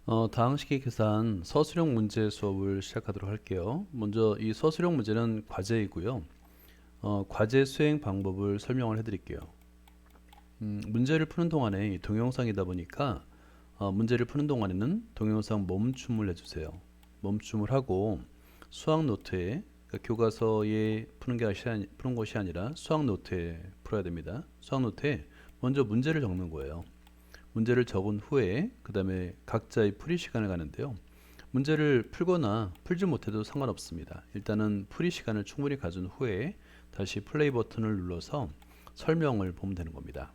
다항식의 계산 서술형 문제 수업을 시작하도록 할게요. 먼저 이 서술형 문제는 과제이고요. 과제 수행 방법을 설명을 해드릴게요. 문제를 푸는 동안에 이 동영상이다 보니까 문제를 푸는 동안에는 동영상 멈춤을 해주세요. 멈춤을 하고 수학 노트에, 그러니까 교과서에 푸는 것이 아니라 수학 노트에 풀어야 됩니다. 수학 노트에 먼저 문제를 적는 거예요. 문제를 적은 후에 그 다음에 각자의 풀이 시간을 가는데요. 문제를 풀거나 풀지 못해도 상관없습니다. 일단은 풀이 시간을 충분히 가진 후에 다시 플레이 버튼을 눌러서 설명을 보면 되는 겁니다.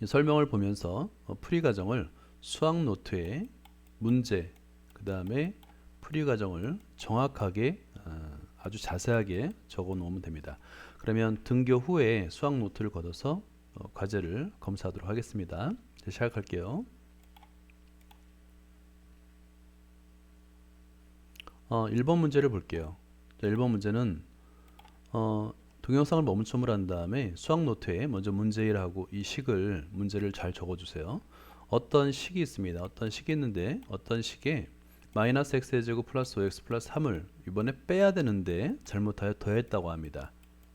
이 설명을 보면서 풀이 과정을 수학 노트에 문제, 그 다음에 풀이 과정을 정확하게 아주 자세하게 적어 놓으면 됩니다. 그러면 등교 후에 수학 노트를 걷어서 과제를 검사하도록 하겠습니다. 시작할게요. 1번 문제를 볼게요. 자, 1번 문제는 동영상을 멈춤을 한 다음에 수학 노트에 먼저 문제 1하고 이 식을 문제를 잘 적어주세요. 어떤 식이 있습니다. 어떤 식이 있는데 어떤 식에 마이너스 x의 제곱 플러스 5x 플러스 3을 이번에 빼야 되는데 잘못하여 더했다고 합니다.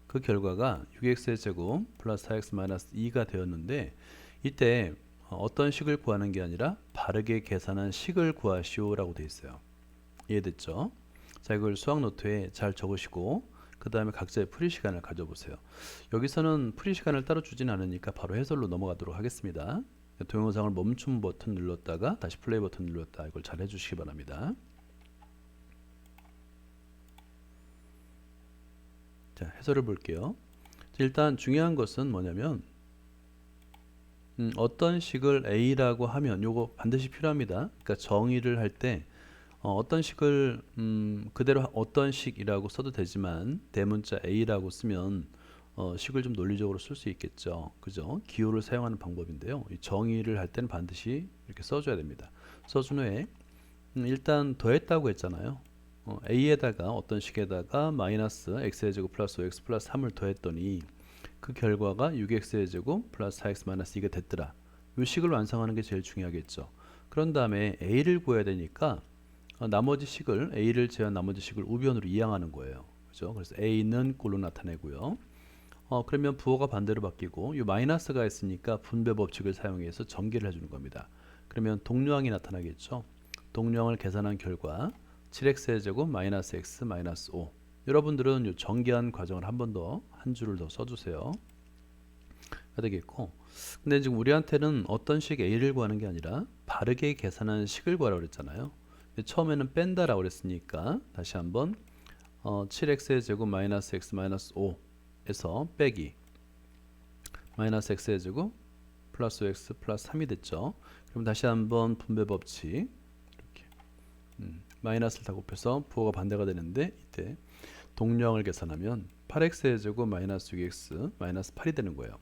그 결과가 6x의 제곱 플러스 4x 마이너스 2가 되었는데 이때 어떤 식을 구하는 게 아니라 바르게 계산한 식을 구하시오 라고 되어 있어요. 이해됐죠? 자, 이걸 수학 노트에 잘 적으시고 그 다음에 각자의 풀이 시간을 가져보세요. 여기서는 풀이 시간을 따로 주진 않으니까 바로 해설로 넘어가도록 하겠습니다. 동영상을 멈춤 버튼 눌렀다가 다시 플레이 버튼 눌렀다, 이걸 잘 해주시기 바랍니다. 자, 해설을 볼게요. 자, 일단 중요한 것은 뭐냐면 어떤 식을 A라고 하면 요거 반드시 필요합니다. 그러니까 정의를 할 때 어떤 식을 그대로 어떤 식이라고 써도 되지만 대문자 A라고 쓰면 식을 좀 논리적으로 쓸 수 있겠죠. 그죠? 기호를 사용하는 방법인데요. 이 정의를 할 때는 반드시 이렇게 써줘야 됩니다. 써준 후에 일단 더했다고 했잖아요. A에다가 어떤 식에다가 마이너스 x의 제곱 플러스 5x 플러스 3을 더했더니 그 결과가 6x의 제곱 플러스 4x 마이너스 2가 됐더라. 이 식을 완성하는 게 제일 중요하겠죠. 그런 다음에 a를 구해야 되니까 나머지 식을 a를 제한 나머지 식을 우변으로 이항하는 거예요. 그죠? 그래서 a는 꼴로 나타내고요. 그러면 부호가 반대로 바뀌고 이 마이너스가 있으니까 분배 법칙을 사용해서 전개를 해주는 겁니다. 그러면 동류항이 나타나겠죠. 동류항을 계산한 결과 7x의 제곱 마이너스 x 마이너스 5. 여러분들은 이 전개한 과정을 한 번 더 한 줄을 더 써주세요. 가 되겠고, 근데 지금 우리한테는 어떤 식 a를 구하는 게 아니라 바르게 계산한 식을 구하라고 그랬잖아요. 처음에는 뺀다라고 그랬으니까 다시 한번 7x의 제곱 마이너스 x 마이너스 5에서 빼기 마이너스 x의 제곱 플러스 5x 플러스 3이 됐죠. 그럼 다시 한번 분배 법칙 이렇게 마이너스를 다 곱해서 부호가 반대가 되는데 이때 동류항을 계산하면 8x의 제곱 마이너스 6x 마이너스 8이 되는 거예요.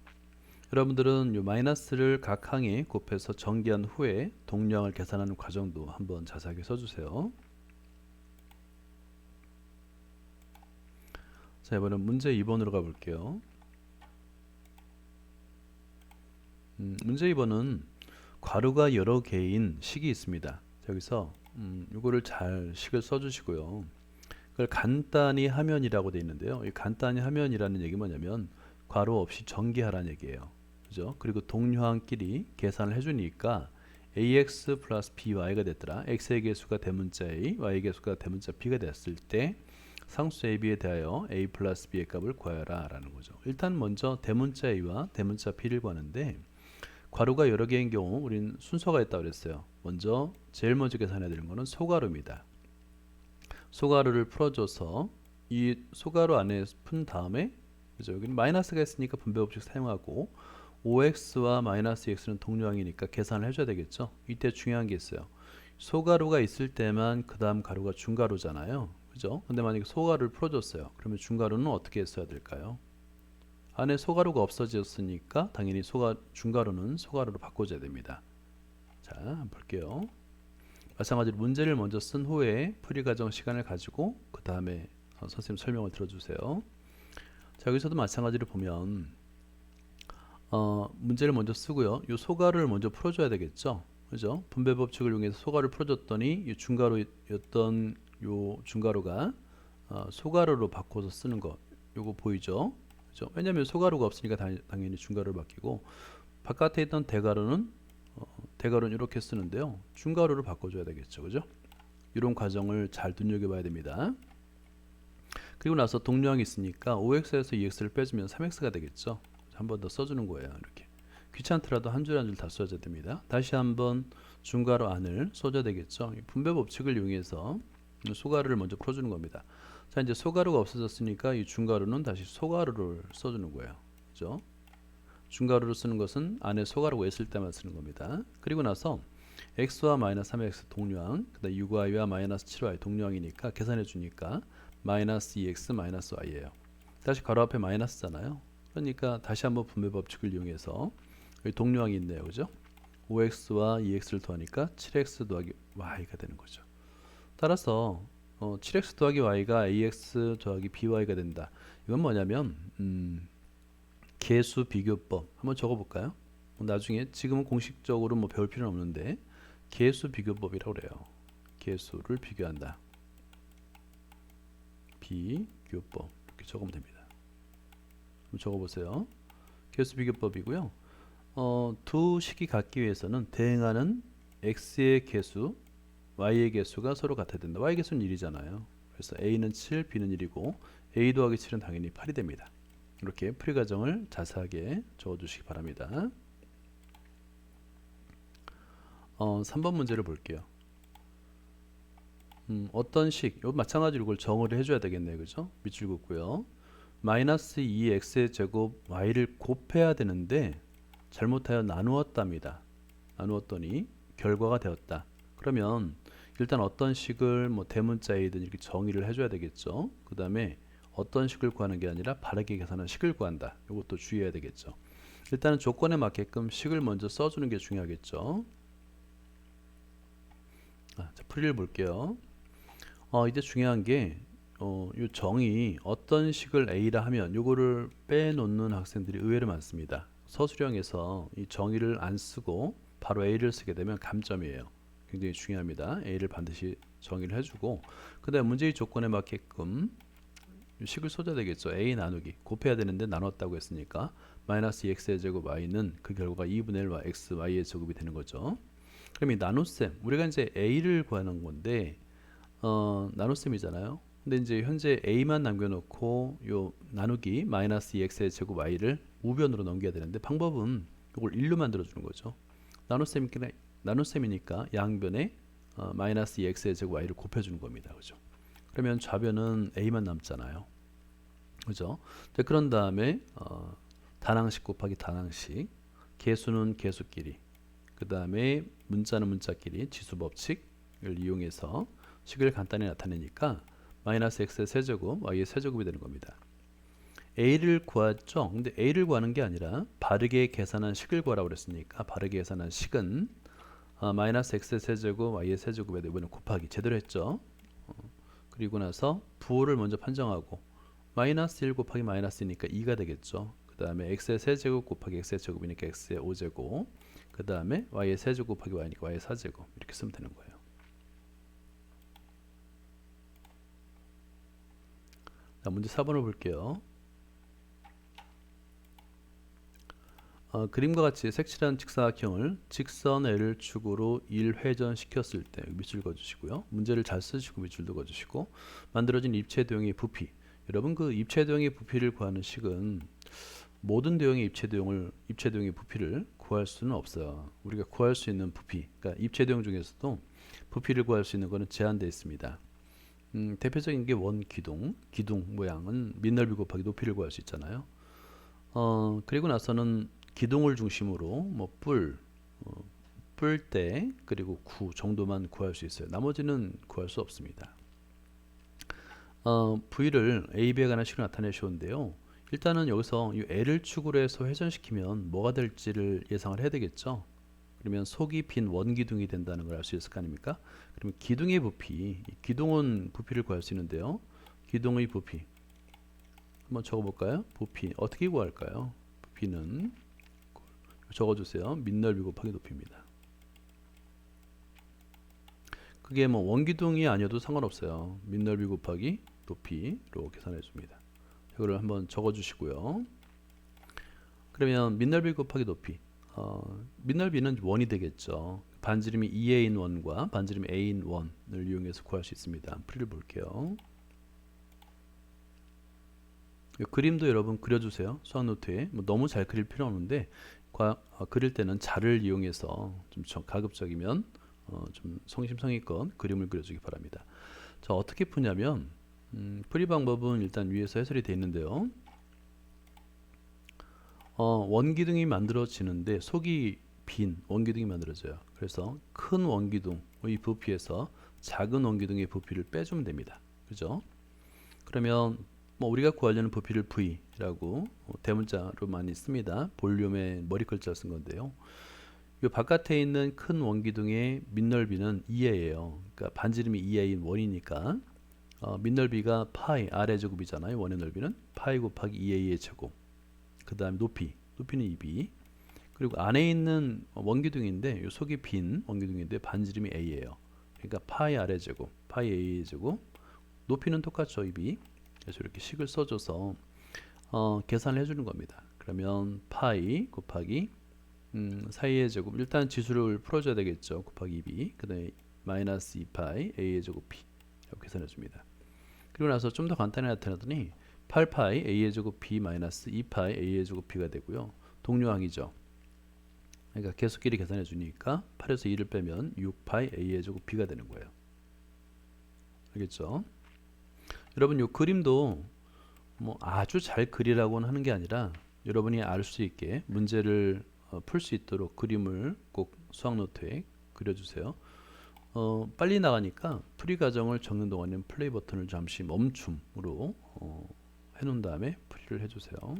여러분들은 이 마이너스를 각 항에 곱해서 전개한 후에 동류항을 계산하는 과정도 한번 자세하게 써주세요. 자, 이번엔 문제 2번으로 가볼게요. 문제 2번은 괄호가 여러 개인 식이 있습니다. 자, 여기서 이거를 잘 식을 써주시고요. 그걸 간단히 하면이라고 되어 있는데요. 이 간단히 하면이라는 얘기 뭐냐면 괄호 없이 전개하라는 얘기예요. 그죠? 그리고 동류항끼리 계산을 해주니까 ax 플러스 by가 됐더라. x의 개수가 대문자 a, y의 개수가 대문자 b가 됐을 때 상수 ab에 대하여 a 플러스 b의 값을 구하여라 라는 거죠. 일단 먼저 대문자 a와 대문자 b를 구하는데 괄호가 여러 개인 경우 우린 순서가 있다고 그랬어요. 먼저 제일 먼저 계산해야 되는 것은 소괄호입니다. 소괄호를 풀어줘서 이 소괄호 안에 푼 다음에, 그죠? 여기는 마이너스가 있으니까 분배 법칙 사용하고 5x와 마이너스 x는 동류항이니까 계산을 해줘야 되겠죠. 이때 중요한 게 있어요. 소괄호가 있을 때만 그 다음 가로가 중괄호잖아요. 그죠? 근데 만약에 소괄호를 풀어줬어요. 그러면 중괄호는 어떻게 했어야 될까요? 안에 소괄호가 없어졌으니까 당연히 중괄호는 소괄호로 바꿔줘야 됩니다. 자, 한번 볼게요. 마찬가지로 문제를 먼저 쓴 후에 풀이 과정 시간을 가지고 그 다음에 선생님 설명을 들어주세요. 자, 여기서도 마찬가지로 보면 문제를 먼저 쓰고요. 이 소괄호를 먼저 풀어줘야 되겠죠. 그죠? 분배 법칙을 이용해서 소가를 풀어줬더니 이 중괄호였던 요 중괄호가 소괄호로 바꿔서 쓰는 거 요거 보이죠? 그죠? 왜냐면 소괄호가 없으니까 당연히 중괄호를 바뀌고 바깥에 있던 대괄호는 대괄호는 이렇게 쓰는데요. 중괄호를 바꿔줘야 되겠죠. 그죠? 이런 과정을 잘 눈여겨봐야 됩니다. 그리고 나서 동류항이 있으니까 5x에서 2x를 빼주면 3x가 되겠죠. 한 번 더 써주는 거예요. 이렇게 귀찮더라도 한 줄 한 줄 다 써줘야 됩니다. 다시 한번 중괄호 안을 써줘야 되겠죠. 분배 법칙을 이용해서 소괄호를 먼저 풀어주는 겁니다. 자, 이제 소괄호가 없어졌으니까 이 중괄호는 다시 소괄호를 써주는 거예요. 그죠? 중괄호를 쓰는 것은 안에 소괄호가 있을 때만 쓰는 겁니다. 그리고 나서 x와 마이너스 3x 동류항, 그다음 6y와 마이너스 7y 동류항이니까 계산해 주니까 마이너스 2x 마이너스 y예요. 다시 괄호 앞에 마이너스잖아요. 그러니까 다시 한번 분배 법칙을 이용해서 여기 동류항이 있네요. 그죠? 5x와 2x를 더하니까 7x 더하기 y가 되는 거죠. 따라서 7x 더하기 y가 ax 더하기 by가 된다. 이건 뭐냐면 계수 비교법 한번 적어볼까요? 나중에 지금은 공식적으로 뭐 배울 필요는 없는데 계수 비교법이라고 그래요. 계수를 비교한다. 비교법 이렇게 적으면 됩니다. 한번 적어보세요. 계수 비교법이고요. 두 식이 같기 위해서는 대응하는 x의 계수, y의 계수가 서로 같아야 된다. y의 계수는 1이잖아요. 그래서 a는 7, b는 1이고 a 더하기 7은 당연히 8이 됩니다. 이렇게 풀이 과정을 자세하게 적어주시기 바랍니다. 3번 문제를 볼게요. 어떤 식, 이거 마찬가지로 이걸 정의를 해줘야 되겠네요. 그죠? 밑줄 긋고요. 마이너스 2x의 제곱 y를 곱해야 되는데 잘못하여 나누었답니다. 나누었더니 결과가 되었다. 그러면 일단 어떤 식을 뭐 대문자 a든 이렇게 정의를 해줘야 되겠죠. 그 다음에 어떤 식을 구하는 게 아니라 바르게 계산한 식을 구한다. 이것도 주의해야 되겠죠. 일단은 조건에 맞게끔 식을 먼저 써주는 게 중요하겠죠. 자, 풀이를 볼게요. 이제 중요한 게 요 정의 어떤 식을 A라 하면 요거를 빼놓는 학생들이 의외로 많습니다. 서술형에서 이 정의를 안 쓰고 바로 A를 쓰게 되면 감점이에요. 굉장히 중요합니다. A를 반드시 정의를 해주고 그 다음에 문제의 조건에 맞게끔 식을 써줘야 되겠죠. A 나누기 곱해야 되는데 나눴다고 했으니까 마이너스 2x의 제곱 y는 그 결과가 2분의 1과 x, y의 제곱이 되는 거죠. 그럼 이 나눗셈 우리가 이제 A를 구하는 건데 나눗셈이잖아요. 근데 이제 현재 a만 남겨놓고 요 나누기 마이너스 2x의 제곱 y를 우변으로 넘겨야 되는데 방법은 이걸 1로 만들어 주는 거죠. 나눗셈이니까 양변에 마이너스 2x의 제곱 y를 곱해주는 겁니다. 그죠? 그러면 좌변은 a만 남잖아요. 그죠? 그런 다음에 단항식 곱하기 단항식, 계수는 계수끼리, 그 다음에 문자는 문자끼리 지수 법칙을 이용해서 식을 간단히 나타내니까 마이너스 x의 세제곱, y의 세제곱이 되는 겁니다. a를 구했죠. 근데 a를 구하는 게 아니라 바르게 계산한 식을 구하라고 그랬으니까 바르게 계산한 식은 마이너스 x의 세제곱, y의 세제곱에 이번에 곱하기 제대로 했죠. 그리고 나서 부호를 먼저 판정하고 마이너스 1 곱하기 마이너스 2니까 2가 되겠죠. 그 다음에 x의 세제곱 곱하기 x의 제곱이니까 x의 5제곱, 그 다음에 y의 세제곱 곱하기 y니까 y의 4제곱 이렇게 쓰면 되는 거예요. 자, 문제 4번을 볼게요. 그림과 같이 색칠한 직사각형을 직선 L축으로 1회전시켰을 때 밑줄 그어주시고요. 문제를 잘 쓰시고 밑줄도 그어주시고 만들어진 입체도형의 부피. 여러분 그 입체도형의 부피를 구하는 식은 모든 도형의 입체도형의 부피를 구할 수는 없어요. 우리가 구할 수 있는 부피, 그러니까 입체도형 중에서도 부피를 구할 수 있는 것은 제한되어 있습니다. 대표적인 게 원기둥, 기둥 모양은 밑넓이 곱하기 높이를 구할 수 있잖아요. 그리고 나서는 기둥을 중심으로 뭐 뿔대 그리고 구 정도만 구할 수 있어요. 나머지는 구할 수 없습니다. V를 A, B에 관한 식으로 나타내 주었는데요. 일단은 여기서 이 L을 축으로 해서 회전시키면 뭐가 될지를 예상을 해야 되겠죠. 그러면 속이 빈 원기둥이 된다는 걸 알 수 있을 거 아닙니까? 그러면 기둥의 부피, 기둥은 부피를 구할 수 있는데요. 기둥의 부피 한번 적어볼까요? 부피 어떻게 구할까요? 부피는 적어주세요. 밑넓이 곱하기 높이입니다. 그게 뭐 원기둥이 아니어도 상관없어요. 밑넓이 곱하기 높이로 계산해 줍니다. 이거를 한번 적어 주시고요. 그러면 밑넓이 곱하기 높이, 밑넓이는 원이 되겠죠. 반지름이 2a인 원과 반지름이 a인 원을 이용해서 구할 수 있습니다. 풀이를 볼게요. 이 그림도 여러분 그려주세요. 수학 노트에. 뭐 너무 잘 그릴 필요 없는데 그릴 때는 자를 이용해서 좀 가급적이면 좀 성심성의껏 그림을 그려주기 바랍니다. 자, 어떻게 푸냐면 풀이 방법은 일단 위에서 해설이 되어 있는데요. 원기둥이 만들어지는데 속이 빈 원기둥이 만들어져요. 그래서 큰 원기둥의 부피에서 작은 원기둥의 부피를 빼주면 됩니다. 그죠? 그러면 뭐 우리가 구하려는 부피를 V라고 대문자로 많이 씁니다. 볼륨의 머리 글자 쓴 건데요. 이 바깥에 있는 큰 원기둥의 밑넓이는 2a예요. 그러니까 반지름이 2a인 원이니까 밑넓이가 파이 r의 제곱이잖아요. 원의 넓이는 파이 곱하기 2a의 제곱. 그 다음에 높이는 2b. 그리고 안에 있는 원기둥인데 이 속이 빈 원기둥인데 반지름이 a예요. 그러니까 파이 r의 제곱, 파이 a의 제곱. 높이는 똑같죠, 2b. 그래서 이렇게 식을 써줘서 계산을 해주는 겁니다. 그러면 파이 곱하기 사이의 제곱, 일단 지수를 풀어줘야 되겠죠. 곱하기 2b, 그 다음에 마이너스 2파이 a의 제곱 b 이렇게 계산해 줍니다. 그리고 나서 좀 더 간단히 나타나더니 8파이 a의 제곱 b 마이너스 2파이 a의 제곱 b가 되고요. 동료항이죠. 그러니까 계수끼리 계산해 주니까 8에서 2를 빼면 6파이 a의 제곱 b가 되는 거예요. 알겠죠? 여러분 이 그림도 뭐 아주 잘 그리라고는 하는 게 아니라 여러분이 알 수 있게 문제를 풀 수 있도록 그림을 꼭 수학 노트에 그려주세요. 빨리 나가니까 풀이 과정을 적는 동안에는 플레이 버튼을 잠시 멈춤으로 해놓은 다음에 풀이를 해주세요.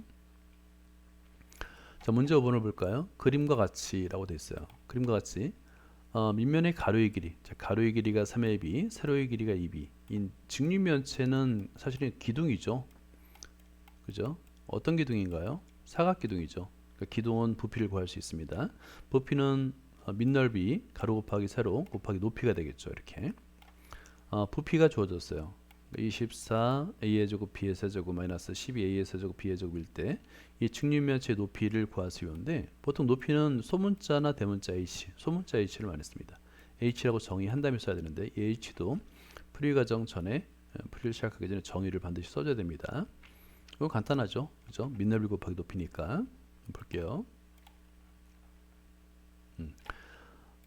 자, 문제 5번을 볼까요? 그림과 같이라고 되어 있어요. 그림과 같이 밑면의 가로의 길이, 자, 가로의 길이가 3ab, 세로의 길이가 2b. 이 직립면체는 사실은 기둥이죠. 그죠? 어떤 기둥인가요? 사각기둥이죠. 그러니까 기둥은 부피를 구할 수 있습니다. 부피는 밑넓이 가로 곱하기 세로 곱하기 높이가 되겠죠. 이렇게 부피가 주어졌어요. 24 a의 제곱 b의 세제곱 마이너스 12 a의 세제곱 b의 제곱일 때 이 직립면체의 높이를 구하시는데 보통 높이는 소문자나 대문자 h, 소문자 h를 많이 씁니다. h라고 정의한 다음에 써야 되는데 이 h도 풀이 과정 전에 풀이를 시작하기 전에 정의를 반드시 써줘야 됩니다. 이거 간단하죠, 그죠? 밑넓이 곱하기 높이니까 볼게요.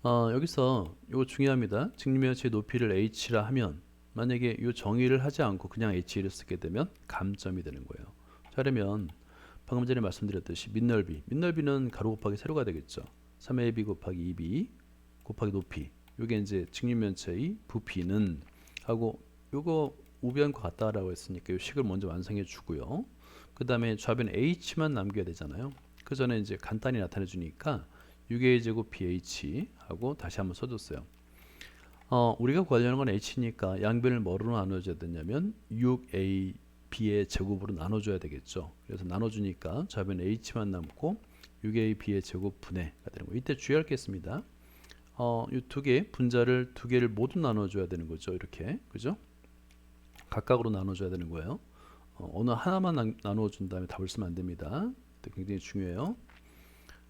여기서 이거 중요합니다. 직립면체의 높이를 h라 하면 만약에 이 정의를 하지 않고 그냥 h를 쓰게 되면 감점이 되는 거예요. 자, 그러면 방금 전에 말씀드렸듯이 밑넓이는 가로 곱하기 세로가 되겠죠. 3ab 곱하기 2b 곱하기 높이. 이게 이제 직립면체의 부피는 하고 요거 우변과 같다라고 했으니까 이 식을 먼저 완성해 주고요. 그 다음에 좌변 h만 남겨야 되잖아요. 그 전에 이제 간단히 나타내 주니까 6a 제곱 bh 하고 다시 한번 써줬어요. 우리가 구하려는 건 h니까 양변을 뭐로 나눠줘야 되냐면 6a b의 제곱으로 나눠줘야 되겠죠. 그래서 나눠주니까 좌변 h만 남고 6a b의 제곱 분해가 되는 거예요. 이때 주의할 게 있습니다. 이 두 개 분자를 두 개를 모두 나눠줘야 되는 거죠. 이렇게, 그죠? 각각으로 나눠줘야 되는 거예요. 어느 하나만 나눠준 다음에 답을 쓰면 안 됩니다. 굉장히 중요해요.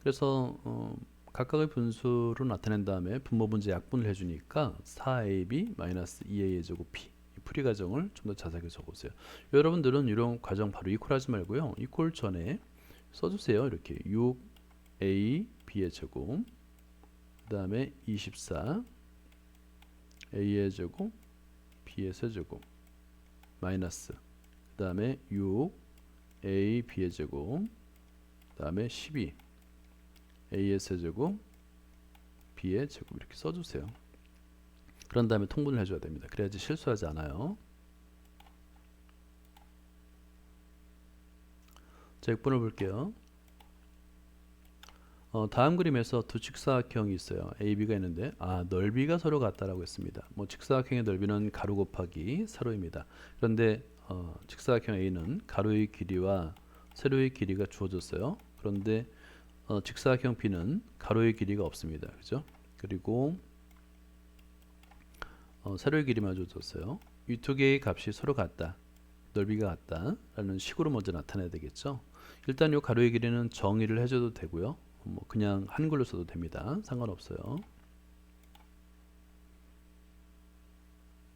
그래서 각각의 분수로 나타낸 다음에 분모 분자 약분을 해주니까 4ab 마이너스 2a의 제곱 b 풀이 과정을 좀 더 자세하게 적으세요. 여러분들은 이런 과정 바로 이퀄하지 말고요. 이퀄 전에 써주세요. 이렇게 6a b의 제곱 그 다음에 24 a의 제곱 b의 세제곱 마이너스 그 다음에 6 a b의 제곱 그 다음에 12 a의 세제곱 b의 제곱 이렇게 써주세요. 그런 다음에 통분을 해줘야 됩니다. 그래야지 실수하지 않아요. 자, 6번을 볼게요. 다음 그림에서 두 직사각형이 있어요. A, B가 있는데 넓이가 서로 같다라고 했습니다. 뭐 직사각형의 넓이는 가로 곱하기 세로입니다. 그런데 직사각형 A는 가로의 길이와 세로의 길이가 주어졌어요. 그런데 직사각형 B는 가로의 길이가 없습니다. 그죠? 그리고 세로의 길이만 줘줬어요. 이 두 개의 값이 서로 같다, 넓이가 같다 라는 식으로 먼저 나타내야 되겠죠. 일단 이 가로의 길이는 정의를 해줘도 되고요, 뭐 그냥 한글로 써도 됩니다. 상관없어요.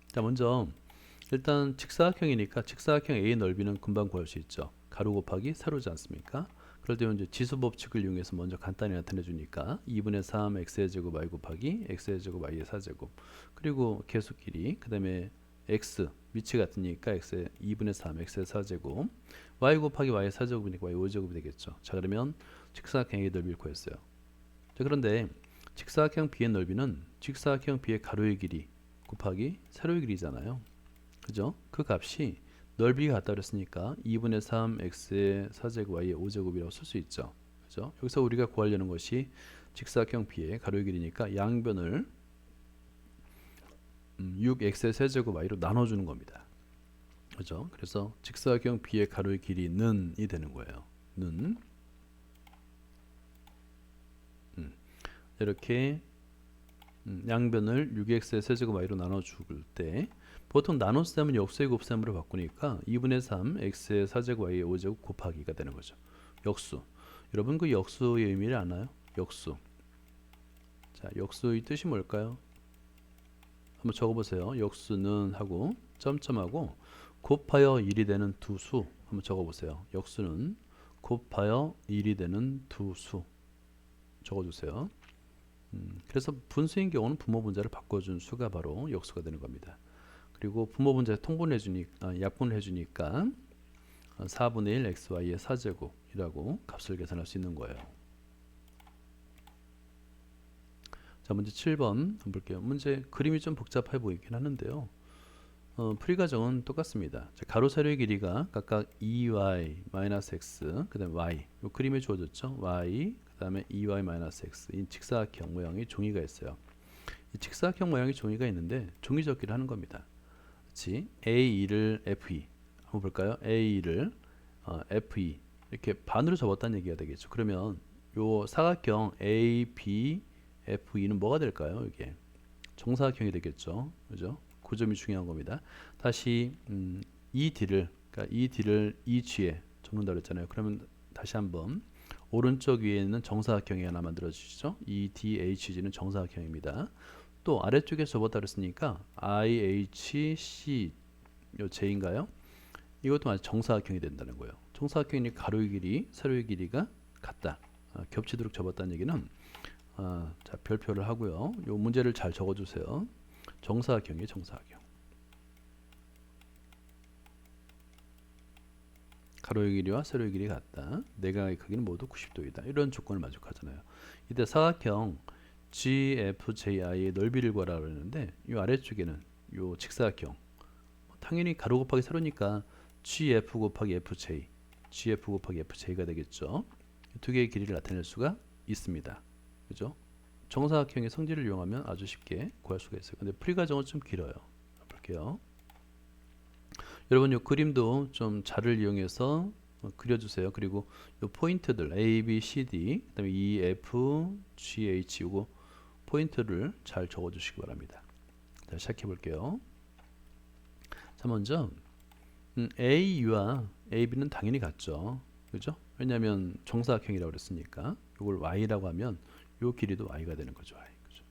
자, 먼저 일단 직사각형이니까 직사각형 A의 넓이는 금방 구할 수 있죠. 가로 곱하기 세로지 않습니까? 그럴 때 이제 지수 법칙을 이용해서 먼저 간단히 나타내 주니까 2분의 3 x의 제곱 y 곱하기 x의 제곱 y의 4제곱, 그리고 계속 길이, 그 다음에 x 위치 같으니까 x의 2분의 3 x의 4제곱, y 곱하기 y의 4제곱이니까 y 5제곱이 되겠죠. 자, 그러면 직사각형 A의 넓이를 구했어요. 자, 그런데 직사각형 B의 넓이는 직사각형 B의 가로의 길이 곱하기 세로의 길이잖아요. 그죠? 그 값이 넓이가 같다 그랬으니까 2분의 3 x의 4제곱 y의 5제곱이라고 쓸 수 있죠. 그죠? 여기서 우리가 구하려는 것이 직사각형 B의 가로의 길이니까 양변을 6x의 세제곱 y로 나눠주는 겁니다. 그죠? 그래서 직사각형 B의 가로의 길이는 이 되는 거예요. 는 이렇게 양변을 6x의 세제곱 y로 나눠줄 때 보통 나눗셈은 역수의 곱셈으로 바꾸니까 2분의 3 x의 4제곱 y의 5제곱 곱하기가 되는 거죠. 역수. 여러분 그 역수의 의미를 아나요? 역수. 자, 역수의 뜻이 뭘까요? 한번 적어보세요. 역수는 하고 점점하고 곱하여 1이 되는 두 수 한번 적어보세요. 역수는 곱하여 1이 되는 두 수 적어주세요. 그래서 분수인 경우는 부모 분자를 바꿔준 수가 바로 역수가 되는 겁니다. 그리고 부모 분자에 통분해 주니까 약분을 해주니까 4분의 1 xy의 4제곱이라고 값을 계산할 수 있는 거예요. 자, 문제 7번 한번 볼게요. 문제 그림이 좀 복잡해 보이긴 하는데요. 풀이 과정은 똑같습니다. 자, 가로 세로의 길이가 각각 2y-x 그 다음에 y, 이 그림에 주어졌죠. y 그 다음에 2y-x, 이 직사각형 모양의 종이가 있어요. 이 직사각형 모양의 종이가 있는데 종이 접기를 하는 겁니다. 그렇지? A2를 F2 한번 볼까요? A2를 F2 이렇게 반으로 접었다는 얘기가 되겠죠. 그러면 요 사각형 AB F2는 뭐가 될까요? 이게 정사각형이 되겠죠. 그죠? 그 점이 중요한 겁니다. 다시 ED를 그러니까 ED를 EG에 접는다 그랬잖아요. 그러면 다시 한번 오른쪽 위에 있는 정사각형이 하나 만들어 주시죠. EDHG는 정사각형입니다. 또 아래쪽에 접었다 그랬으니까 IHC 요 J인가요? 이것도 마치 정사각형이 된다는 거예요. 정사각형이 가로의 길이, 세로의 길이가 같다. 겹치도록 접었다는 얘기는 자, 별표를 하고요. 요 문제를 잘 적어주세요. 정사각형이에요, 정사각형. 가로의 길이와 세로의 길이 같다. 내각의 크기는 모두 90도이다. 이런 조건을 만족하잖아요. 이때 사각형 GFJI의 넓이를 구하라 그러는데 이 아래쪽에는 요 직사각형 당연히 가로 곱하기 세로니까 GF 곱하기 FJ, GF 곱하기 FJ가 되겠죠. 두 개의 길이를 나타낼 수가 있습니다. 그죠? 정사각형의 성질을 이용하면 아주 쉽게 구할 수가 있어요. 근데 풀이 과정은 좀 길어요. 볼게요. 여러분 이 그림도 좀 자를 이용해서 그려주세요. 그리고 이 포인트들 A, B, C, D, 그다음에 E, F, G, H 이거 포인트를 잘 적어주시기 바랍니다. 자, 시작해 볼게요. 자, 먼저 A와 AB는 당연히 같죠. 그죠? 왜냐하면 정사각형이라고 그랬으니까 이걸 Y라고 하면 이 길이도 Y가 되는 거죠. Y. 그죠?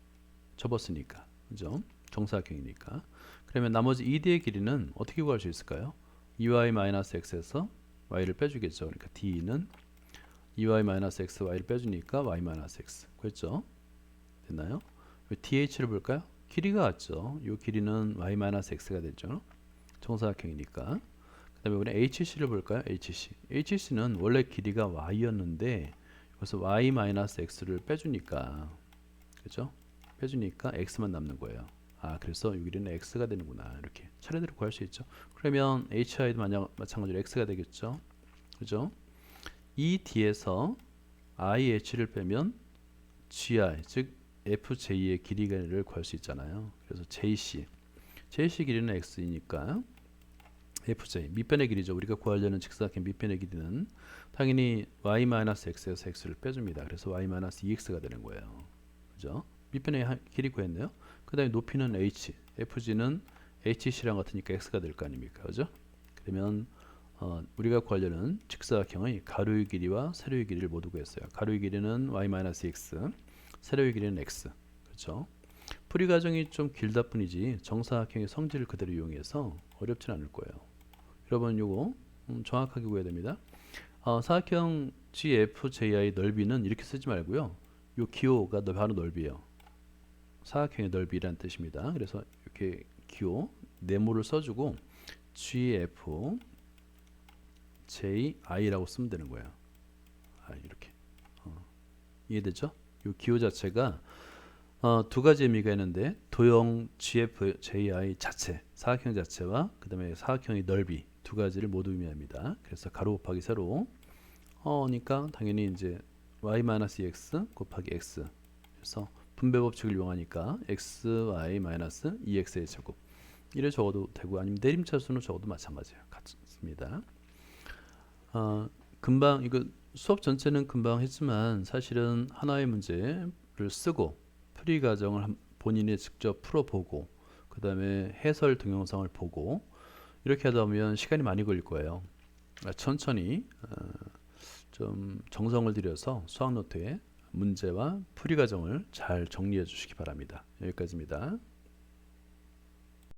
접었으니까. 그죠? 정사각형이니까. 그러면 나머지 ED의 길이는 어떻게 구할 수 있을까요? 2y-x에서 y를 빼주겠죠. 그러니까 D는 2y-x, y를 빼주니까 y-x. 그랬죠? 됐나요? DH를 볼까요? 길이가 같죠. 이 길이는 y-x가 되죠. 정사각형이니까. 그 다음에 우리 HC를 볼까요? HC. HC는 원래 길이가 y였는데 그래서 y-x를 빼주니까 그죠? 빼주니까 x만 남는 거예요. 그래서 여기는 x가 되는구나. 이렇게 차례대로 구할 수 있죠. 그러면 hi도 마찬가지로 x가 되겠죠. 그죠? 이 d에서 ih를 빼면 gi, 즉 fj의 길이를 구할 수 있잖아요. 그래서 jc 길이는 x이니까 fj, 밑변의 길이죠. 우리가 구하려는 직사각형 밑변의 길이는 당연히 y-x에서 x를 빼줍니다. 그래서 y-2x가 되는 거예요. 그죠? 밑변의 길이 구했네요. 그 다음에 높이는 h, FG는 HC랑 같으니까 X가 될 거 아닙니까? 그죠? 그러면 우리가 구하려는 직사각형의 가로의 길이와 세로의 길이를 모두 구했어요. 가로의 길이는 y-x, 세로의 길이는 x. 그렇죠? 풀이 과정이 좀 길다 뿐이지 정사각형의 성질을 그대로 이용해서 어렵진 않을 거예요. 여러분 요거 정확하게 구해야 됩니다. 사각형 GFJI 넓이는 이렇게 쓰지 말고요. 요 기호가 바로 넓이에요. 사각형의 넓이란 뜻입니다. 그래서 이렇게 기호 네모를 써주고 GFJI라고 쓰면 되는 거예요. 이렇게 이해되죠? 이 기호 자체가 두 가지 의미가 있는데 도형 GFJI 자체, 사각형 자체와 그 다음에 사각형의 넓이 두 가지를 모두 의미합니다. 그래서 가로 곱하기 세로 그러니까 당연히 이제 y-2x 곱하기 x 그래서 분배 법칙을 이용하니까 xy-2x의 제곱 이래 적어도 되고 아니면 내림차순으로 적어도 마찬가지예요. 같습니다. 금방 이거 수업 전체는 금방 했지만 사실은 하나의 문제를 쓰고 풀이 과정을 본인이 직접 풀어보고 그 다음에 해설 동영상을 보고 이렇게 하다 보면 시간이 많이 걸릴 거예요. 천천히 좀 정성을 들여서 수학 노트에 문제와 풀이 과정을 잘 정리해 주시기 바랍니다. 여기까지입니다.